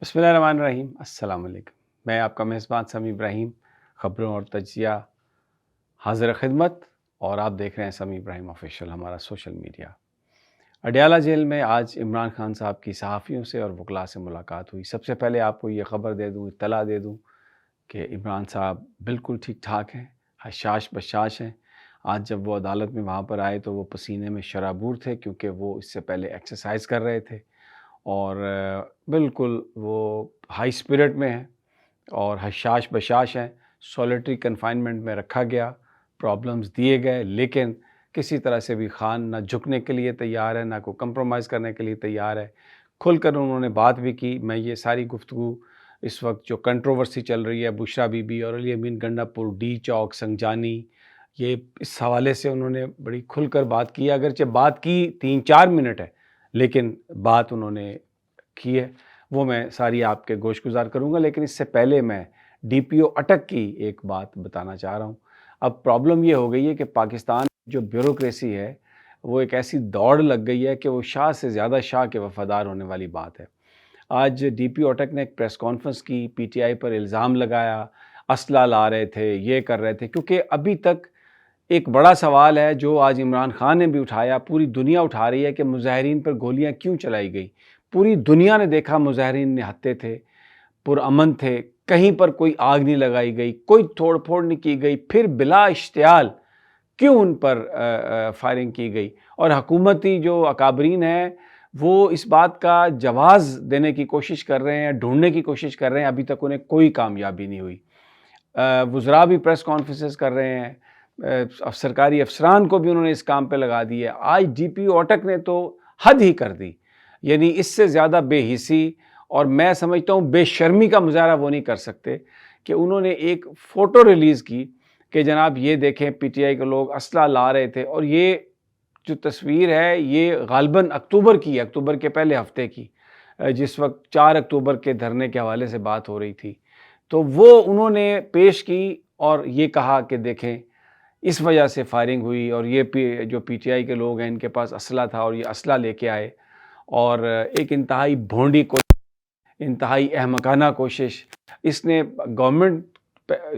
بسم اللہ الرحمن الرحیم۔ السلام علیکم۔ میں آپ کا میزبان سمیع ابراہیم، خبروں اور تجزیہ حاضر خدمت، اور آپ دیکھ رہے ہیں سمیع ابراہیم آفیشیل، ہمارا سوشل میڈیا۔ اڈیالہ جیل میں آج عمران خان صاحب کی صحافیوں سے اور وکلاء سے ملاقات ہوئی۔ سب سے پہلے آپ کو یہ خبر دے دوں، اطلاع دے دوں کہ عمران صاحب بالکل ٹھیک ٹھاک ہیں، حشاش بشاش ہیں۔ آج جب وہ عدالت میں وہاں پر آئے تو وہ پسینے میں شرابور تھے، کیونکہ وہ اس سے پہلے ایکسرسائز کر رہے تھے، اور بالکل وہ ہائی اسپرٹ میں ہیں اور حشاش بشاش ہیں۔ سولیٹری کنفائنمنٹ میں رکھا گیا، پرابلمز دیے گئے، لیکن کسی طرح سے بھی خان نہ جھکنے کے لیے تیار ہے، نہ کوئی کمپرومائز کرنے کے لیے تیار ہے۔ کھل کر انہوں نے بات بھی کی۔ میں یہ ساری گفتگو اس وقت جو کنٹروورسی چل رہی ہے بشرا بی بی اور علی امین گنڈا پور، ڈی چوک، سنجانی، یہ اس حوالے سے انہوں نے بڑی کھل کر بات کی۔ اگرچہ بات کی 3-4 منٹ ہے، لیکن بات انہوں نے کی ہے، وہ میں ساری آپ کے گوش گزار کروں گا۔ لیکن اس سے پہلے میں ڈی پی او اٹک کی ایک بات بتانا چاہ رہا ہوں۔ اب پرابلم یہ ہو گئی ہے کہ پاکستان جو بیوروکریسی ہے وہ ایک ایسی دوڑ لگ گئی ہے کہ وہ شاہ سے زیادہ شاہ کے وفادار ہونے والی بات ہے۔ آج ڈی پی او اٹک نے ایک پریس کانفرنس کی، پی ٹی آئی پر الزام لگایا، اسلحہ لا رہے تھے، یہ کر رہے تھے، کیونکہ ابھی تک ایک بڑا سوال ہے جو آج عمران خان نے بھی اٹھایا، پوری دنیا اٹھا رہی ہے کہ مظاہرین پر گولیاں کیوں چلائی گئی۔ پوری دنیا نے دیکھا مظاہرین نہتے تھے، پرامن تھے، کہیں پر کوئی آگ نہیں لگائی گئی، کوئی توڑ پھوڑ نہیں کی گئی، پھر بلا اشتعال کیوں ان پر فائرنگ کی گئی؟ اور حکومتی جو اکابرین ہیں وہ اس بات کا جواز دینے کی کوشش کر رہے ہیں، ڈھونڈنے کی کوشش کر رہے ہیں، ابھی تک انہیں کوئی کامیابی نہیں ہوئی۔ وزراء بھی پریس کانفرنسز کر رہے ہیں، سرکاری افسران کو بھی انہوں نے اس کام پہ لگا دی ہے۔ آج ڈی پی او اٹک نے تو حد ہی کر دی، یعنی اس سے زیادہ بے حسی اور میں سمجھتا ہوں بے شرمی کا مظاہرہ وہ نہیں کر سکتے کہ انہوں نے ایک فوٹو ریلیز کی کہ جناب یہ دیکھیں پی ٹی آئی کے لوگ اسلحہ لا رہے تھے، اور یہ جو تصویر ہے یہ غالباً اکتوبر کی ہے، اکتوبر کے پہلے ہفتے کی، جس وقت 4 اکتوبر کے دھرنے کے حوالے سے بات ہو رہی تھی، تو وہ انہوں نے پیش کی اور یہ کہا کہ دیکھیں اس وجہ سے فائرنگ ہوئی، اور یہ جو پی ٹی آئی کے لوگ ہیں ان کے پاس اسلحہ تھا اور یہ اسلحہ لے کے آئے، اور ایک انتہائی بھونڈی انتہائی احمقانہ کوشش اس نے گورنمنٹ۔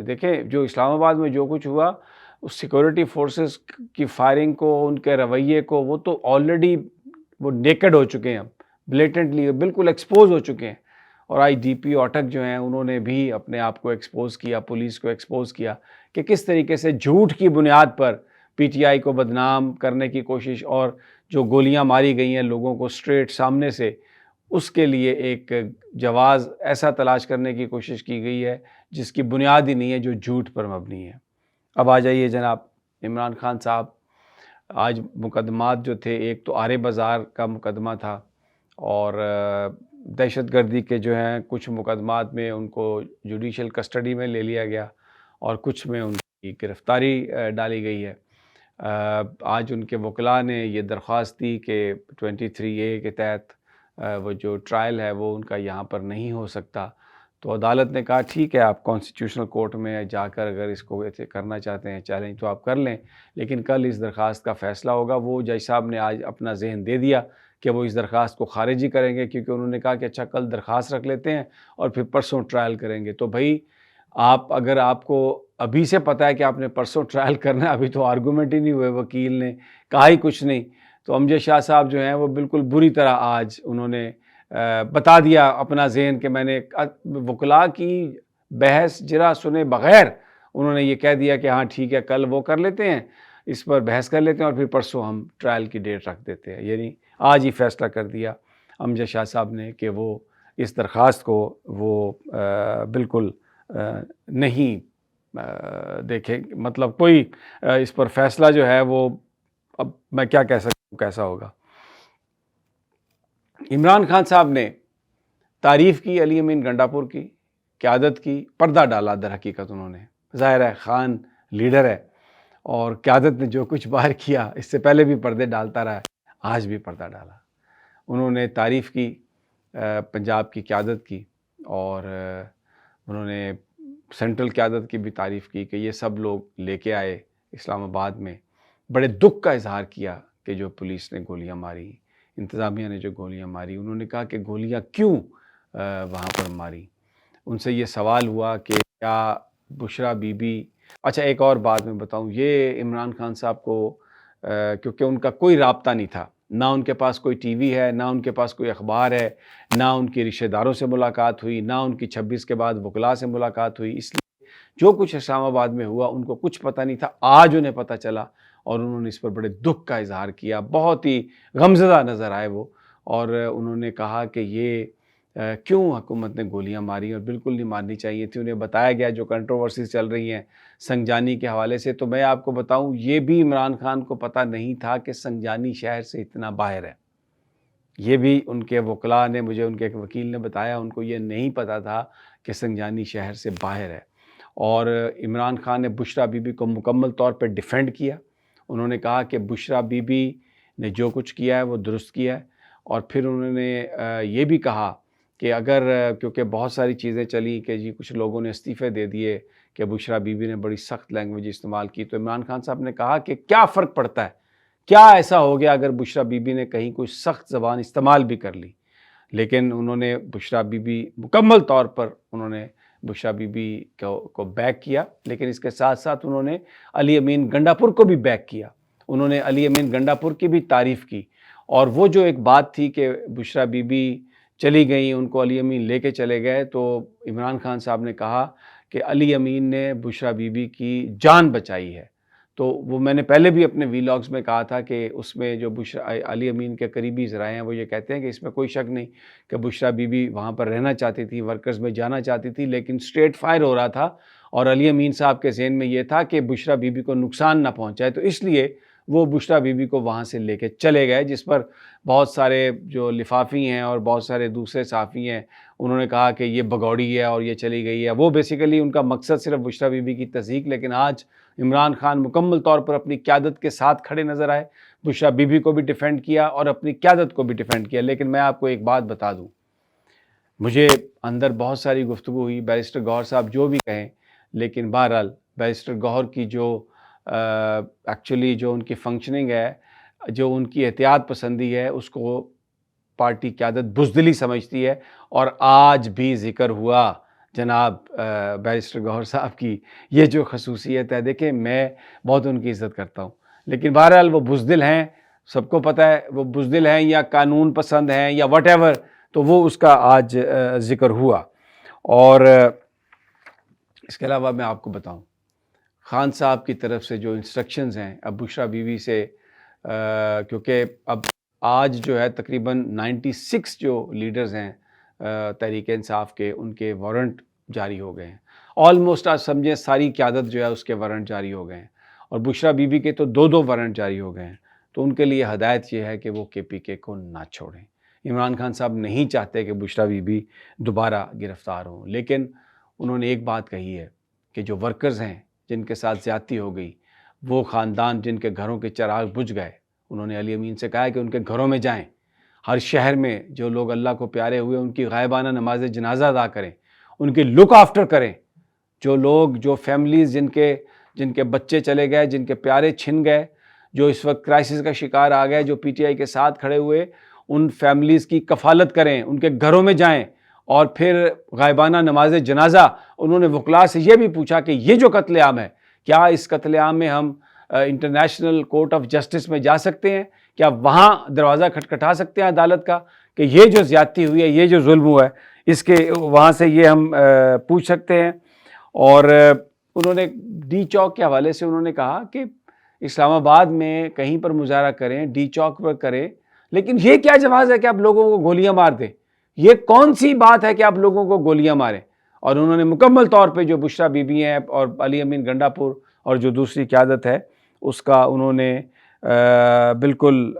دیکھیں جو اسلام آباد میں جو کچھ ہوا، اس سیکورٹی فورسز کی فائرنگ کو، ان کے رویے کو، وہ تو آلریڈی وہ نیکڈ ہو چکے ہیں، بلیٹنٹلی بالکل ایکسپوز ہو چکے ہیں۔ اور آئی ڈی پی او اٹک جو ہیں انہوں نے بھی اپنے آپ کو ایکسپوز کیا، پولیس کو ایکسپوز کیا کہ کس طریقے سے جھوٹ کی بنیاد پر پی ٹی آئی کو بدنام کرنے کی کوشش، اور جو گولیاں ماری گئی ہیں لوگوں کو اسٹریٹ سامنے سے، اس کے لیے ایک جواز ایسا تلاش کرنے کی کوشش کی گئی ہے جس کی بنیاد ہی نہیں ہے، جو جھوٹ پر مبنی ہے۔ اب آ جائیے جناب، عمران خان صاحب، آج مقدمات جو تھے، ایک تو آرے بازار کا مقدمہ تھا، اور دہشت گردی کے جو ہیں کچھ مقدمات میں ان کو جوڈیشل کسٹڈی میں لے لیا گیا، اور کچھ میں ان کی گرفتاری ڈالی گئی ہے۔ آج ان کے وکلاء نے یہ درخواست دی کہ 23A کے تحت وہ جو ٹرائل ہے وہ ان کا یہاں پر نہیں ہو سکتا، تو عدالت نے کہا ٹھیک ہے، آپ کانسٹیٹیوشنل کورٹ میں جا کر اگر اس کو ایسے کرنا چاہتے ہیں چیلنج تو آپ کر لیں، لیکن کل اس درخواست کا فیصلہ ہوگا۔ وہ جج صاحب نے آج اپنا ذہن دے دیا کہ وہ اس درخواست کو خارج ہی کریں گے، کیونکہ انہوں نے کہا کہ اچھا کل درخواست رکھ لیتے ہیں اور پھر پرسوں ٹرائل کریں گے۔ تو بھائی اگر آپ کو ابھی سے پتہ ہے کہ آپ نے پرسوں ٹرائل کرنا ہے، ابھی تو آرگومنٹ ہی نہیں ہوئے، وکیل نے کہا ہی کچھ نہیں، تو امجد شاہ صاحب جو ہیں وہ بالکل بری طرح آج انہوں نے بتا دیا اپنا ذہن کہ میں نے وکلاء کی بحث جرا سنے بغیر انہوں نے یہ کہہ دیا کہ ہاں ٹھیک ہے، کل وہ کر لیتے ہیں، اس پر بحث کر لیتے ہیں، اور پھر پرسوں ہم ٹرائل کی ڈیٹ رکھ دیتے ہیں۔ یعنی آج ہی فیصلہ کر دیا امجد شاہ صاحب نے کہ وہ اس درخواست کو وہ بالکل نہیں دیکھیں، مطلب کوئی اس پر فیصلہ جو ہے وہ، اب میں کیا کہہ سکتا ہوں کیسا ہوگا۔ عمران خان صاحب نے تعریف کی علی امین گنڈا پور کی، قیادت کی، پردہ ڈالا در حقیقت انہوں نے۔ ظاہر ہے خان لیڈر ہے، اور قیادت نے جو کچھ باہر کیا اس سے پہلے بھی پردے ڈالتا رہا ہے، آج بھی پردہ ڈالا۔ انہوں نے تعریف کی پنجاب کی قیادت کی، اور انہوں نے سینٹرل قیادت کی بھی تعریف کی کہ یہ سب لوگ لے کے آئے اسلام آباد میں۔ بڑے دکھ کا اظہار کیا کہ جو پولیس نے گولیاں ماری، انتظامیہ نے جو گولیاں ماری، انہوں نے کہا کہ گولیاں کیوں وہاں پر ماری. ان سے یہ سوال ہوا کہ کیا بشریٰ بی بی. اچھا ایک اور بات میں بتاؤں، یہ عمران خان صاحب کو کیونکہ ان کا کوئی رابطہ نہیں تھا، نہ ان کے پاس کوئی ٹی وی ہے، نہ ان کے پاس کوئی اخبار ہے، نہ ان کی رشتہ داروں سے ملاقات ہوئی، نہ ان کی 26 کے بعد وکلاء سے ملاقات ہوئی. اس لیے جو کچھ اسلام آباد میں ہوا ان کو کچھ پتہ نہیں تھا. آج انہیں پتہ چلا اور انہوں نے اس پر بڑے دکھ کا اظہار کیا. بہت ہی غمزدہ نظر آئے وہ، اور انہوں نے کہا کہ یہ کیوں حکومت نے گولیاں ماری اور بالکل نہیں مارنی چاہیے تھی. انہیں بتایا گیا جو کنٹروورسیز چل رہی ہیں سنجانی کے حوالے سے، تو میں آپ کو بتاؤں یہ بھی عمران خان کو پتہ نہیں تھا کہ سنجانی شہر سے اتنا باہر ہے. یہ بھی ان کے وکلاء نے، مجھے ان کے ایک وکیل نے بتایا، ان کو یہ نہیں پتہ تھا کہ سنجانی شہر سے باہر ہے. اور عمران خان نے بشریٰ بی بی کو مکمل طور پہ ڈیفینڈ کیا. انہوں نے کہا کہ بشریٰ بی بی نے جو کچھ کیا ہے وہ درست کیا ہے. اور پھر انہوں نے یہ بھی کہا کہ اگر کیونکہ بہت ساری چیزیں چلی کہ جی کچھ لوگوں نے استعفے دے دیے کہ بشریٰ بی بی نے بڑی سخت لینگویج استعمال کی، تو عمران خان صاحب نے کہا کہ کیا فرق پڑتا ہے، کیا ایسا ہو گیا اگر بشریٰ بی بی نے کہیں کوئی سخت زبان استعمال بھی کر لی. لیکن انہوں نے بشریٰ بی بی مکمل طور پر انہوں نے بشریٰ بی بی کو بیک کیا. لیکن اس کے ساتھ ساتھ انہوں نے علی امین گنڈا پور کو بھی بیک کیا. انہوں نے علی امین گنڈا پور کی بھی تعریف کی. اور وہ جو ایک بات تھی کہ بشریٰ بی بی چلی گئیں، ان کو علی امین لے کے چلے گئے، تو عمران خان صاحب نے کہا کہ علی امین نے بشریٰ بی بی کی جان بچائی ہے. تو وہ میں نے پہلے بھی اپنے ویلاگز میں کہا تھا کہ اس میں جو علی امین کے قریبی ذرائع ہیں وہ یہ کہتے ہیں کہ اس میں کوئی شک نہیں کہ بشریٰ بی بی وہاں پر رہنا چاہتی تھی، ورکرز میں جانا چاہتی تھی، لیکن اسٹریٹ فائر ہو رہا تھا اور علی امین صاحب کے ذہن میں یہ تھا کہ بشریٰ بی بی کو نقصان نہ پہنچائے، تو اس لیے وہ بشریٰ بی بی کو وہاں سے لے کے چلے گئے. جس پر بہت سارے جو لفافی ہیں اور بہت سارے دوسرے صحافی ہیں انہوں نے کہا کہ یہ بگوڑی ہے اور یہ چلی گئی ہے. وہ بیسیکلی ان کا مقصد صرف بشریٰ بی بی کی تضحیک. لیکن آج عمران خان مکمل طور پر اپنی قیادت کے ساتھ کھڑے نظر آئے، بشریٰ بی بی کو بھی ڈیفینڈ کیا اور اپنی قیادت کو بھی ڈیفینڈ کیا. لیکن میں آپ کو ایک بات بتا دوں، مجھے اندر بہت ساری گفتگو ہوئی، بیرسٹر گوہر صاحب جو بھی کہیں، لیکن بہرحال بیرسٹر گوہر کی جو ایکچولی جو ان کی فنکشننگ ہے، جو ان کی احتیاط پسندی ہے، اس کو پارٹی قیادت بزدلی سمجھتی ہے. اور آج بھی ذکر ہوا جناب بیرسٹر گوہر صاحب کی یہ جو خصوصیت ہے. دیکھیں میں بہت ان کی عزت کرتا ہوں، لیکن بہرحال وہ بزدل ہیں، سب کو پتہ ہے وہ بزدل ہیں یا قانون پسند ہیں یا وٹ ایور، تو وہ اس کا آج ذکر ہوا. اور اس کے علاوہ میں آپ کو بتاؤں، خان صاحب کی طرف سے جو انسٹرکشنز ہیں اب بشریٰ بی بی سے، کیونکہ اب آج جو ہے تقریباً 96 جو لیڈرز ہیں تحریک انصاف کے، ان کے وارنٹ جاری ہو گئے ہیں. آلموسٹ آج سمجھیں ساری قیادت جو ہے اس کے وارنٹ جاری ہو گئے ہیں، اور بشریٰ بی بی کے تو 2 وارنٹ جاری ہو گئے ہیں. تو ان کے لیے ہدایت یہ ہے کہ وہ KPK کو نہ چھوڑیں. عمران خان صاحب نہیں چاہتے کہ بشریٰ بی بی دوبارہ گرفتار ہوں. لیکن انہوں نے ایک بات کہی ہے کہ جو ورکرز ہیں جن کے ساتھ زیادتی ہو گئی، وہ خاندان جن کے گھروں کے چراغ بجھ گئے، انہوں نے علی امین سے کہا ہے کہ ان کے گھروں میں جائیں، ہر شہر میں جو لوگ اللہ کو پیارے ہوئے ان کی غائبانہ نماز جنازہ ادا کریں، ان کی لک آفٹر کریں. جو لوگ، جو فیملیز جن کے بچے چلے گئے، جن کے پیارے چھن گئے، جو اس وقت کرائسس کا شکار آ گئے، جو PTI کے ساتھ کھڑے ہوئے، ان فیملیز کی کفالت کریں، ان کے گھروں میں جائیں. اور پھر غائبانہ نماز جنازہ انہوں نے وکلاء سے یہ بھی پوچھا کہ یہ جو قتل عام ہے، کیا اس قتل عام میں ہم انٹرنیشنل کورٹ آف جسٹس میں جا سکتے ہیں؟ کیا وہاں دروازہ کھٹکھٹا سکتے ہیں عدالت کا کہ یہ جو زیادتی ہوئی ہے، یہ جو ظلم ہوا ہے، اس کے وہاں سے یہ ہم پوچھ سکتے ہیں؟ اور انہوں نے ڈی چوک کے حوالے سے انہوں نے کہا کہ اسلام آباد میں کہیں پر مظاہرہ کریں، ڈی چوک پر کریں، لیکن یہ کیا جواز ہے کہ آپ لوگوں کو گولیاں مار دیں؟ یہ کون سی بات ہے کہ آپ لوگوں کو گولیاں ماریں؟ اور انہوں نے مکمل طور پہ جو بشریٰ بی بی ہیں اور علی امین گنڈا پور اور جو دوسری قیادت ہے اس کا انہوں نے بالکل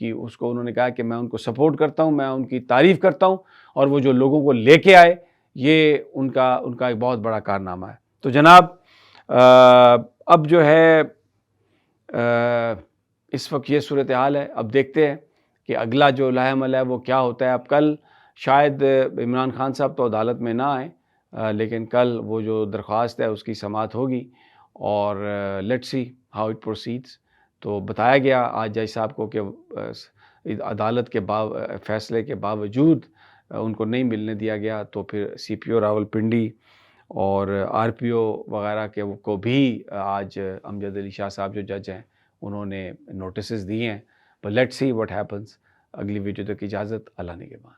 اس کو انہوں نے کہا کہ میں ان کو سپورٹ کرتا ہوں، میں ان کی تعریف کرتا ہوں، اور وہ جو لوگوں کو لے کے آئے یہ ان کا ایک بہت بڑا کارنامہ ہے. تو جناب اب جو ہے اس وقت یہ صورتحال ہے. اب دیکھتے ہیں کہ اگلا جو لاہ عمل ہے وہ کیا ہوتا ہے. اب کل شاید عمران خان صاحب تو عدالت میں نہ آئیں، لیکن کل وہ جو درخواست ہے اس کی سماعت ہوگی، اور let see how it proceeds. تو بتایا گیا آج جج صاحب کو کہ عدالت کے فیصلے کے باوجود ان کو نہیں ملنے دیا گیا، تو پھر سی پی او راولپنڈی اور آر پی او وغیرہ کو بھی آج امجد علی شاہ صاحب جو جج ہیں انہوں نے نوٹسز دیے ہیں. But let see what happens. اگلی ویڈیو تک اجازت. اللہ نگہبان.